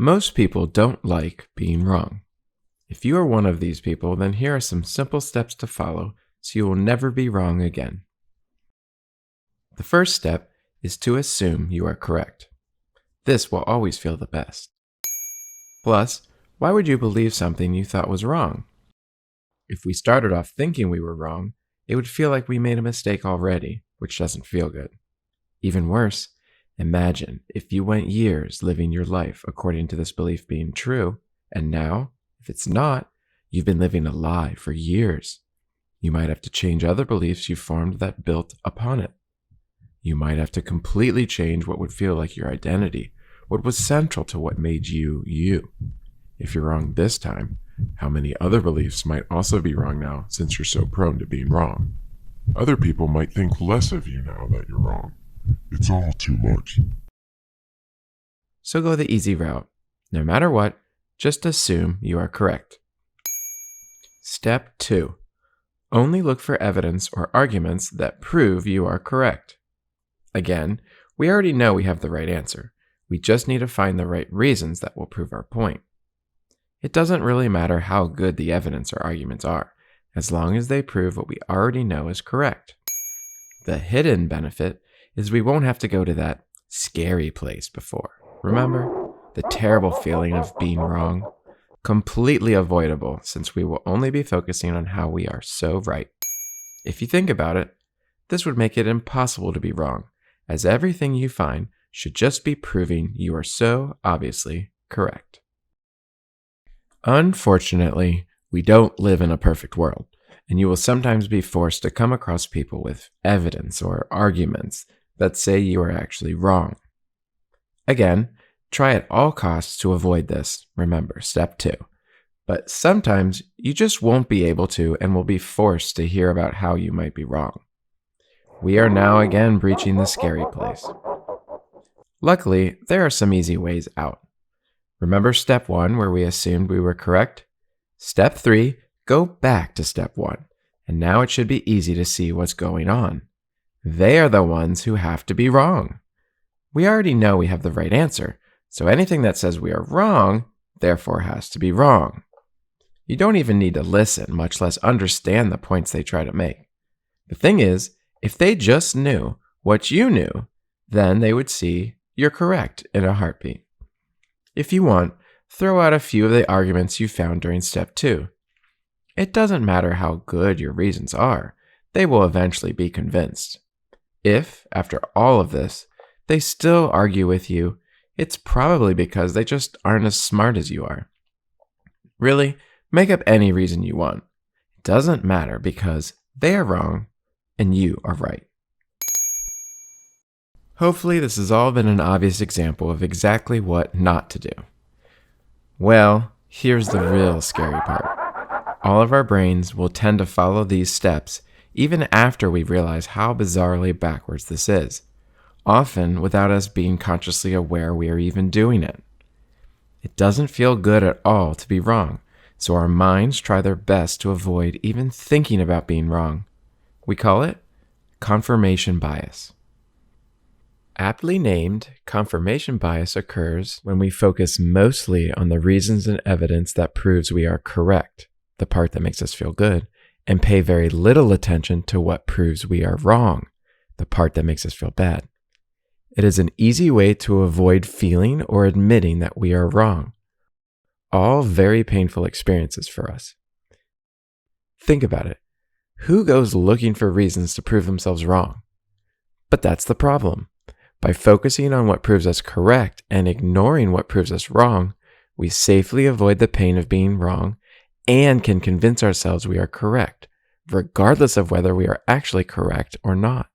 Most people don't like being wrong. If you are one of these people, then here are some simple steps to follow so you will never be wrong again. The first step is to assume you are correct. This will always feel the best. Plus, why would you believe something you thought was wrong? If we started off thinking we were wrong, it would feel like we made a mistake already, which doesn't feel good. Even worse, imagine if you went years living your life according to this belief being true, and now, if it's not, you've been living a lie for years. You might have to change other beliefs you formed that built upon it. You might have to completely change what would feel like your identity, what was central to what made you, you. If you're wrong this time, how many other beliefs might also be wrong now since you're so prone to being wrong? Other people might think less of you now that you're wrong. It's all too much. So go the easy route. No matter what, just assume you are correct. Step 2. Only look for evidence or arguments that prove you are correct. Again, we already know we have the right answer. We just need to find the right reasons that will prove our point. It doesn't really matter how good the evidence or arguments are, as long as they prove what we already know is correct. The hidden benefit is we won't have to go to that scary place before. Remember? The terrible feeling of being wrong? Completely avoidable, since we will only be focusing on how we are so right. If you think about it, this would make it impossible to be wrong, as everything you find should just be proving you are so obviously correct. Unfortunately, we don't live in a perfect world, and you will sometimes be forced to come across people with evidence or arguments that say you are actually wrong. Again, try at all costs to avoid this. Remember, step 2. But sometimes you just won't be able to and will be forced to hear about how you might be wrong. We are now again breaching the scary place. Luckily, there are some easy ways out. Remember step 1 where we assumed we were correct? Step 3, go back to step 1, and now it should be easy to see what's going on. They are the ones who have to be wrong. We already know we have the right answer, so anything that says we are wrong, therefore has to be wrong. You don't even need to listen, much less understand the points they try to make. The thing is, if they just knew what you knew, then they would see you're correct in a heartbeat. If you want, throw out a few of the arguments you found during step 2. It doesn't matter how good your reasons are, they will eventually be convinced. If, after all of this, they still argue with you, it's probably because they just aren't as smart as you are. Really, make up any reason you want. It doesn't matter because they are wrong and you are right. Hopefully this has all been an obvious example of exactly what not to do. Well, here's the real scary part. All of our brains will tend to follow these steps even after we realize how bizarrely backwards this is, often without us being consciously aware we are even doing it. It doesn't feel good at all to be wrong, so our minds try their best to avoid even thinking about being wrong. We call it confirmation bias. Aptly named, confirmation bias occurs when we focus mostly on the reasons and evidence that proves we are correct, the part that makes us feel good, and pay very little attention to what proves we are wrong, the part that makes us feel bad. It is an easy way to avoid feeling or admitting that we are wrong. All very painful experiences for us. Think about it. Who goes looking for reasons to prove themselves wrong? But that's the problem. By focusing on what proves us correct and ignoring what proves us wrong, we safely avoid the pain of being wrong and can convince ourselves we are correct, regardless of whether we are actually correct or not.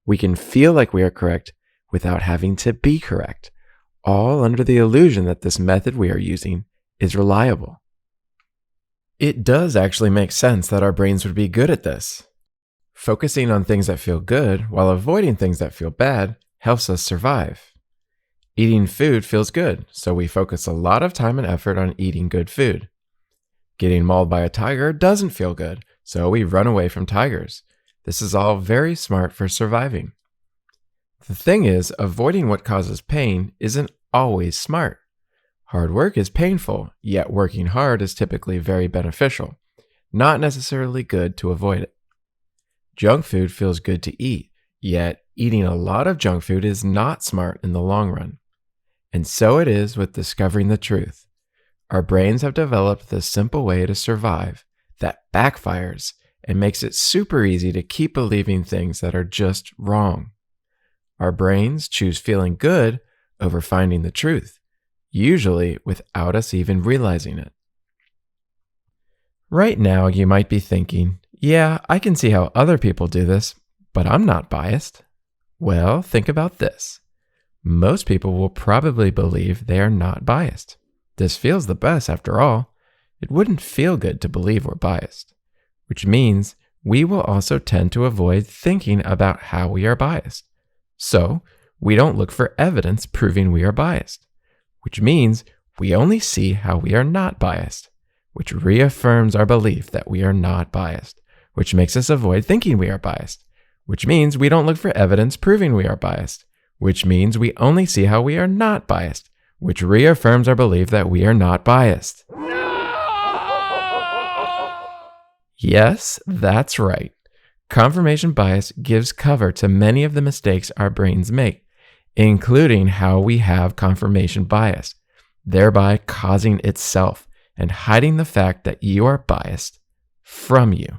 We can feel like we are correct without having to be correct, all under the illusion that this method we are using is reliable. It does actually make sense that our brains would be good at this. Focusing on things that feel good while avoiding things that feel bad helps us survive. Eating food feels good, so we focus a lot of time and effort on eating good food. Getting mauled by a tiger doesn't feel good, so we run away from tigers. This is all very smart for surviving. The thing is, avoiding what causes pain isn't always smart. Hard work is painful, yet working hard is typically very beneficial, not necessarily good to avoid it. Junk food feels good to eat, yet eating a lot of junk food is not smart in the long run. And so it is with discovering the truth. Our brains have developed this simple way to survive that backfires and makes it super easy to keep believing things that are just wrong. Our brains choose feeling good over finding the truth, usually without us even realizing it. Right now, you might be thinking, yeah, I can see how other people do this, but I'm not biased. Well, think about this. Most people will probably believe they are not biased. This feels the best after all. It wouldn't feel good to believe we're biased, which means we will also tend to avoid thinking about how we are biased. So, we don't look for evidence proving we are biased, which means we only see how we are not biased, which reaffirms our belief that we are not biased, which makes us avoid thinking we are biased, which means we don't look for evidence proving we are biased, which means we only see how we are not biased, which reaffirms our belief that we are not biased. Yes, that's right. Confirmation bias gives cover to many of the mistakes our brains make, including how we have confirmation bias, thereby causing itself and hiding the fact that you are biased from you.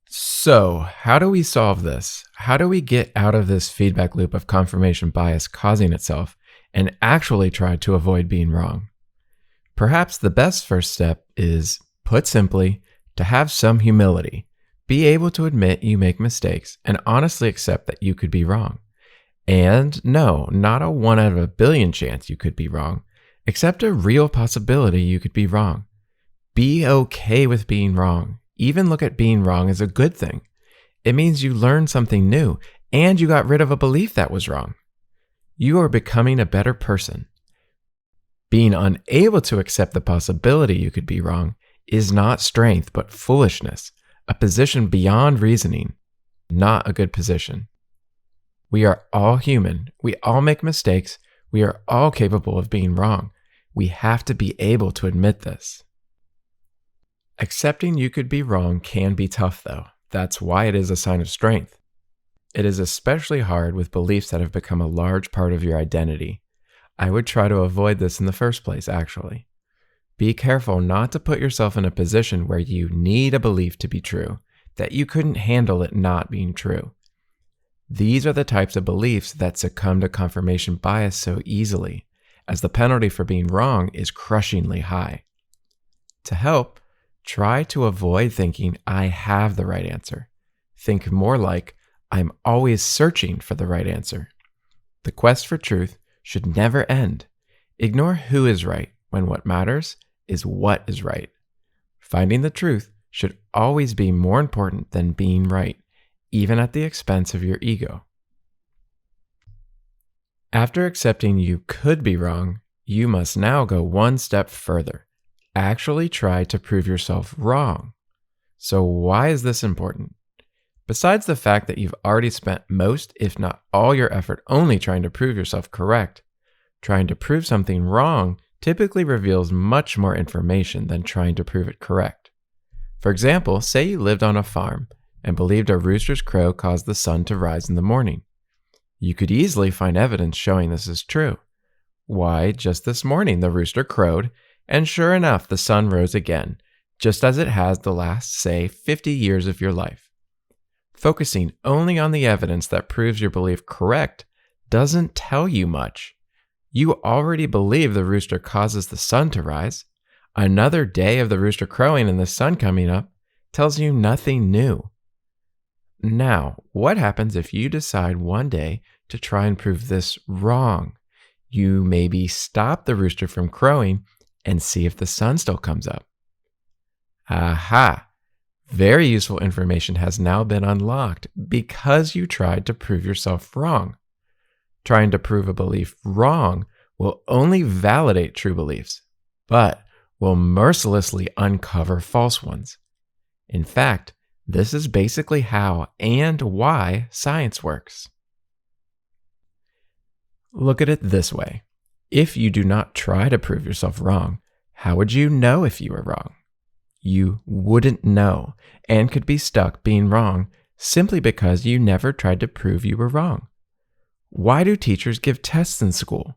So, how do we solve this? How do we get out of this feedback loop of confirmation bias causing itself and actually try to avoid being wrong? Perhaps the best first step is, put simply, to have some humility. Be able to admit you make mistakes and honestly accept that you could be wrong. And no, not a 1 out of a billion chance you could be wrong. Accept a real possibility you could be wrong. Be okay with being wrong. Even look at being wrong as a good thing. It means you learned something new and you got rid of a belief that was wrong. You are becoming a better person. Being unable to accept the possibility you could be wrong is not strength, but foolishness, a position beyond reasoning, not a good position. We are all human. We all make mistakes. We are all capable of being wrong. We have to be able to admit this. Accepting you could be wrong can be tough, though. That's why it is a sign of strength. It is especially hard with beliefs that have become a large part of your identity. I would try to avoid this in the first place, actually. Be careful not to put yourself in a position where you need a belief to be true, that you couldn't handle it not being true. These are the types of beliefs that succumb to confirmation bias so easily, as the penalty for being wrong is crushingly high. To help, try to avoid thinking, I have the right answer. Think more like, I'm always searching for the right answer. The quest for truth should never end. Ignore who is right when what matters is what is right. Finding the truth should always be more important than being right, even at the expense of your ego. After accepting you could be wrong, you must now go one step further. Actually try to prove yourself wrong. So why is this important? Besides the fact that you've already spent most, if not all, your effort only trying to prove yourself correct, trying to prove something wrong typically reveals much more information than trying to prove it correct. For example, say you lived on a farm and believed a rooster's crow caused the sun to rise in the morning. You could easily find evidence showing this is true. Why, just this morning the rooster crowed, and sure enough, the sun rose again, just as it has the last, say, 50 years of your life. Focusing only on the evidence that proves your belief correct doesn't tell you much. You already believe the rooster causes the sun to rise. Another day of the rooster crowing and the sun coming up tells you nothing new. Now, what happens if you decide one day to try and prove this wrong? You maybe stop the rooster from crowing and see if the sun still comes up. Aha! Very useful information has now been unlocked because you tried to prove yourself wrong. Trying to prove a belief wrong will only validate true beliefs, but will mercilessly uncover false ones. In fact, this is basically how and why science works. Look at it this way. If you do not try to prove yourself wrong, how would you know if you were wrong? You wouldn't know and could be stuck being wrong simply because you never tried to prove you were wrong. Why do teachers give tests in school?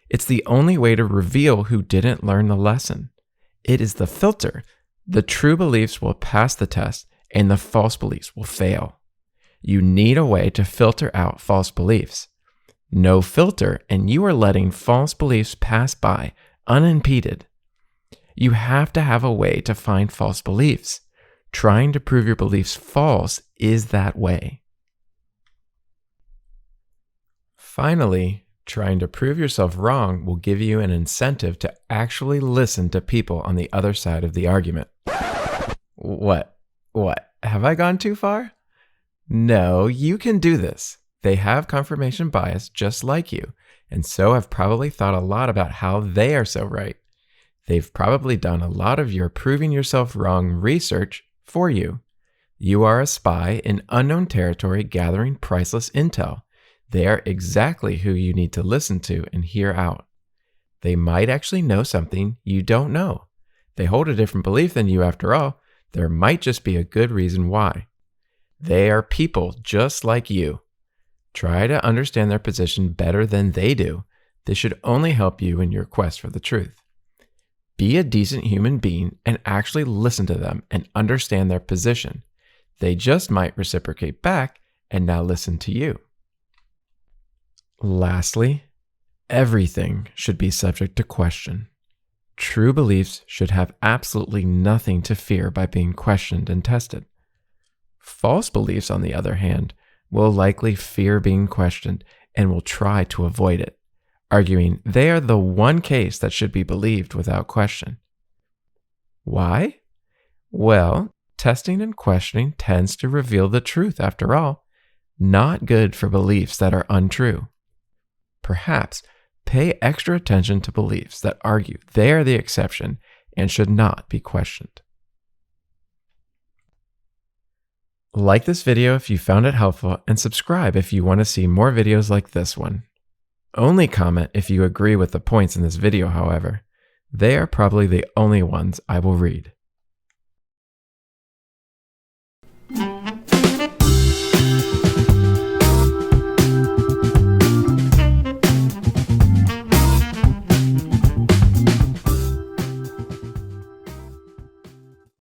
It's the only way to reveal who didn't learn the lesson. It is the filter. The true beliefs will pass the test and the false beliefs will fail. You need a way to filter out false beliefs. No filter, and you are letting false beliefs pass by unimpeded. You have to have a way to find false beliefs. Trying to prove your beliefs false is that way. Finally, trying to prove yourself wrong will give you an incentive to actually listen to people on the other side of the argument. What? Have I gone too far? No, you can do this. They have confirmation bias just like you, and so have probably thought a lot about how they are so right. They've probably done a lot of your proving yourself wrong research for you. You are a spy in unknown territory gathering priceless intel. They are exactly who you need to listen to and hear out. They might actually know something you don't know. They hold a different belief than you after all. There might just be a good reason why. They are people just like you. Try to understand their position better than they do. This should only help you in your quest for the truth. Be a decent human being and actually listen to them and understand their position. They just might reciprocate back and now listen to you. Lastly, everything should be subject to question. True beliefs should have absolutely nothing to fear by being questioned and tested. False beliefs, on the other hand, will likely fear being questioned and will try to avoid it, arguing they are the one case that should be believed without question. Why? Well, testing and questioning tends to reveal the truth after all. Not good for beliefs that are untrue. Perhaps pay extra attention to beliefs that argue they are the exception and should not be questioned. Like this video if you found it helpful, and subscribe if you want to see more videos like this one. Only comment if you agree with the points in this video, however. They are probably the only ones I will read.